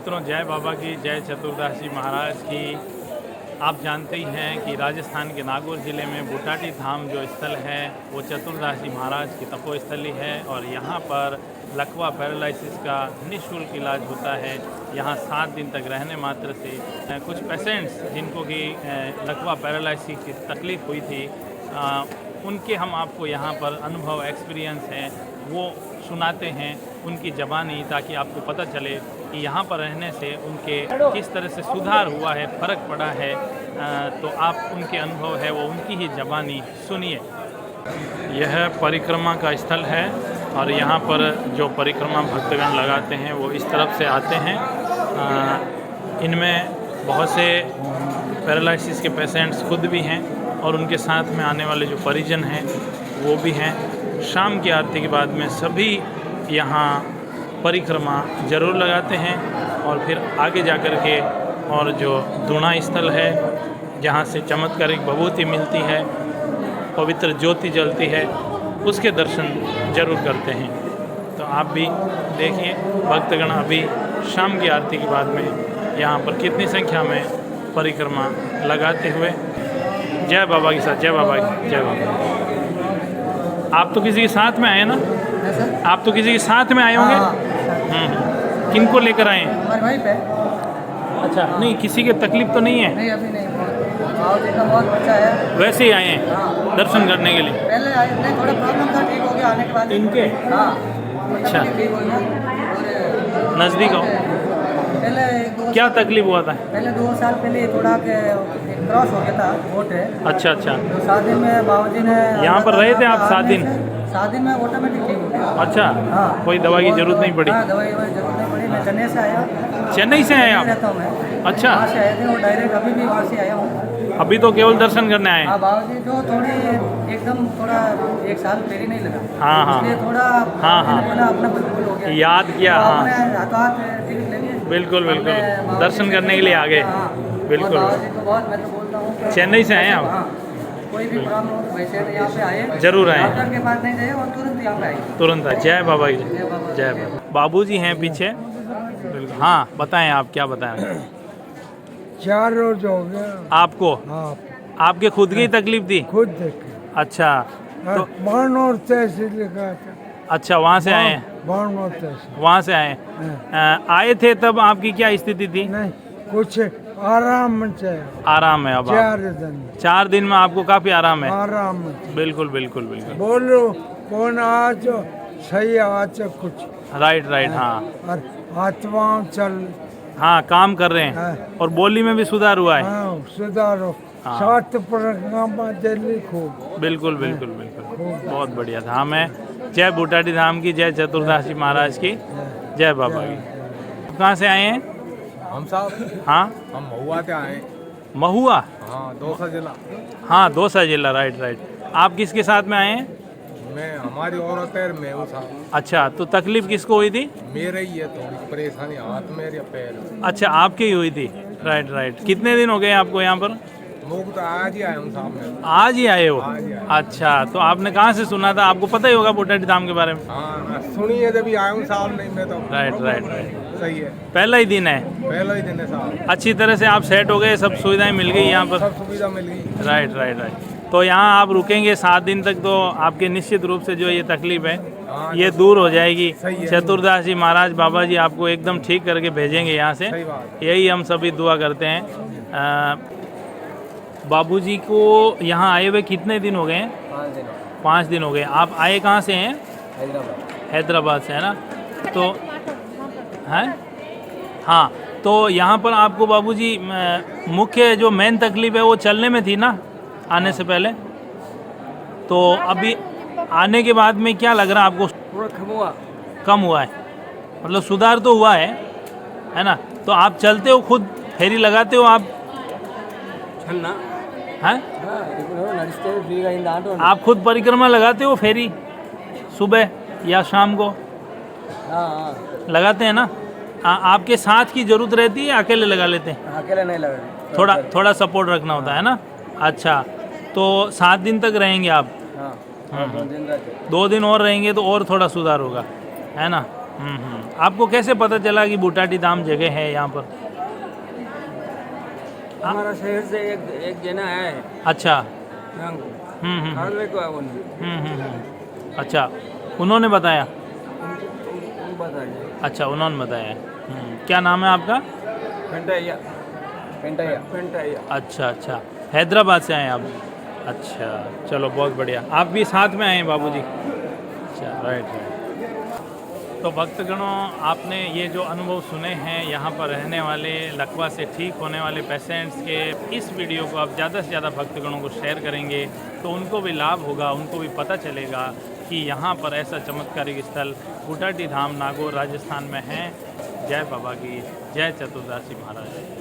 मित्रों, जय बाबा की, जय चतुर्दास जी महाराज की। आप जानते ही हैं कि राजस्थान के नागौर ज़िले में बुटाटी धाम जो स्थल है वो चतुर्दास जी महाराज की तपोस्थली है और यहाँ पर लकवा पैरालिसिस का निःशुल्क इलाज होता है। यहाँ 7 दिन तक रहने मात्र से कुछ पेशेंट्स जिनको कि लकवा पैरालिसिस की तकलीफ़ हुई थी उनके हम आपको यहाँ पर अनुभव एक्सपीरियंस हैं वो सुनाते हैं उनकी ज़बानी, ताकि आपको पता चले कि यहाँ पर रहने से उनके किस तरह से सुधार हुआ है, फ़र्क पड़ा है। तो आप उनके अनुभव है वो उनकी ही ज़बानी सुनिए। यह परिक्रमा का स्थल है और यहाँ पर जो परिक्रमा भक्तगण लगाते हैं वो इस तरफ से आते हैं। इनमें बहुत से पैरालिसिस के पेशेंट्स खुद भी हैं और उनके साथ में आने वाले जो परिजन हैं वो भी हैं। शाम की आरती के बाद में सभी यहाँ परिक्रमा ज़रूर लगाते हैं और फिर आगे जा कर के और जो दूना स्थल है जहाँ से चमत्कारिक विभूति मिलती है, पवित्र ज्योति जलती है, उसके दर्शन जरूर करते हैं। तो आप भी देखिए भक्तगण अभी शाम की आरती के बाद में यहाँ पर कितनी संख्या में परिक्रमा लगाते हुए। जय बाबा के साथ, जय बाबा की, जय बाबा। आप तो किसी के साथ में आए ना? आप तो किसी के साथ में आए होंगे। किनको लेकर आए हैं? हमारे भाई पे। अच्छा, नहीं किसी के तकलीफ तो नहीं है? नहीं, अभी नहीं। बहुत अच्छा है। वैसे ही आए हैं दर्शन करने के लिए? पहले आए थे, थोड़ा प्रॉब्लम था, ठीक हो गया आने के बाद। इनके? हाँ। अच्छा। ठीक हो गया। नज़दीक हो? पहले क्या तकलीफ हुआ था? पहले 2 साल पहले थोड़ा क्रॉस हो गया था, वोट है। अच्छा अच्छा। तो 7 दिन में बाबूजी ने यहाँ पर रहे थे आप 7 दिन? 7 दिन में ऑटोमेटिक ठीक हो गया। अच्छा। हाँ। कोई दवा की जरूरत नहीं पड़ी? हाँ, दवाई की जरूरत नहीं पड़ी। मैं चेन्नई से आया। चेन्नई से आए आप? रहता हूँ मैं। अच्छा। वहाँ से आए थे और डायरेक्ट अभी भी वहाँ से आया हूँ। अभी तो केवल दर्शन करने आए? हाँ, बाबूजी जो थोड़ी एकदम थोड़ा 1 साल फेरी नहीं लगा। हाँ हाँ। इसलिए थोड़ा हाँ हाँ। बोला अपना बिल्कुल हो गया। याद किया। तो हाँ, आपने हाथों हाथ टिकट ले लिए। बिल्कुल बिल्कुल, आपने दर्शन करने के लिए आ गए। हाँ। बिल्कुल। और बाबूजी को बहुत मैं तो बोलता हूँ। चेन्नई से आए आप? हाँ, कोई भी प्रॉब्लम हो तो वैसे तो यहाँ पे आए, जरूर आए। डॉक्टर के पास नहीं जाए और तुरंत यहाँ पे आए। तुरंत आए। जय बाबा की, जय बाबा। जय बाबा। बाबूजी हैं पीछे। बिल्कुल। हाँ बताएं, आप क्या बताएं? 4 रोज हो गया आपको? हाँ, आपके खुद की तकलीफ थी? खुद देखे। अच्छा तो बाण और तहसील लिखा था। अच्छा, वहाँ से आए हैं? बाण और तहसील। वहाँ से आए? आए थे तब आपकी क्या स्थिति थी? नहीं, कुछ आराम से। आराम है अब? 4 दिन 4 दिन में आपको काफी आराम है? आराम से। बिल्कुल बिल्कुल बिल्कुल। बोलो कौन आज सही आज कुछ। Right right. हाँ और आत्माओं चल। हाँ, काम कर रहे हैं हाँ। और बोली में भी सुधार हुआ है? हाँ, सुधारो। हाँ। 7 परिक्रमा दिल्ली खूब। बिल्कुल बिल्कुल बिल्कुल, बहुत बढ़िया था। मैं जय बुटाटी धाम की, जय चतुर्दास जी महाराज की, जय बाबा की। कहाँ से आए हैं हम साहब? हाँ, हम महुआ से आए। महुआ? हाँ, दौसा जिला। हाँ, दौसा जिला। Right right. आप किसके साथ में आए हैं? मैं, हमारी औरत है, मैं हूँ साहब। अच्छा, तो तकलीफ किसको हुई थी? मेरे ही है थोड़ी परेशानी, हाथ में या पैर में। अच्छा, आपकी ही हुई थी। Right right. कितने दिन हो गए आपको यहाँ पर? मुझ तो आज ही आया हूँ साहब मैं। आज ही आए हो? आज ही आया। अच्छा, तो आपने कहाँ से सुना था? आपको पता ही होगा बुटाटी धाम के बारे में? हाँ, सुनिए जब भी आया हूँ साहब, नहीं मैं तो। Right right right. सही है, पहला ही दिन है? पहला ही दिन है साहब। अच्छी तरह से आप सेट हो गए, सब सुविधाएं मिल गई यहाँ पर? सब सुविधा मिल गई। Right right right. तो यहाँ आप रुकेंगे 7 दिन तक, तो आपके निश्चित रूप से जो ये तकलीफ है हाँ, ये दूर हो जाएगी। सही है। चतुर्दास जी महाराज बाबा जी आपको एकदम ठीक करके भेजेंगे यहाँ से। सही बात है। यही हम सभी दुआ करते हैं। बाबूजी को यहाँ आए हुए कितने दिन हो गए हैं? 5 दिन हो गए। आप आए कहाँ से हैं? हैदराबाद से, है ना? तो हैं? हाँ, तो यहाँ पर आपको बाबूजी मुख्य जो मेन तकलीफ है वो चलने में थी ना आने से पहले? तो अभी आने के बाद में क्या लग रहा है आपको? थोड़ा कम हुआ है, मतलब सुधार तो हुआ है ना? तो आप चलते हो खुद, फेरी लगाते हो आप? हैं? आप खुद परिक्रमा लगाते हो फेरी सुबह या शाम को? लगाते हैं ना? आपके साथ की जरूरत रहती है, अकेले लगा लेते हैं? अकेले नहीं लगा, थोड़ा सपोर्ट रखना होता है ना? अच्छा, तो 7 दिन तक रहेंगे आप? 2 दिन और रहेंगे तो और थोड़ा सुधार होगा, है ना? आपको कैसे पता चला कि बूटाटी धाम जगह है यहाँ पर? हमारा शहर से एक जना है। अच्छा। खालवे को है उन्होंने। अच्छा, उन्होंने बताया? बताइए। अच्छा, उन्होंने बताया। क्या नाम है आपका? पेंटाइया। पेंटाइया। अच्छा अच्छा, हैदराबाद से आए आप? अच्छा, चलो बहुत बढ़िया। आप भी साथ में आए हैं बाबूजी? अच्छा, राइट। तो भक्तगणों, आपने ये जो अनुभव सुने हैं यहाँ पर रहने वाले लकवा से ठीक होने वाले पेशेंट्स के, इस वीडियो को आप ज़्यादा से ज़्यादा भक्तगणों को शेयर करेंगे तो उनको भी लाभ होगा, उनको भी पता चलेगा कि यहाँ पर ऐसा चमत्कारिक स्थल बूटाटी धाम नागौर राजस्थान में है। जय बाबा की, जय चतुर्दासी महाराज।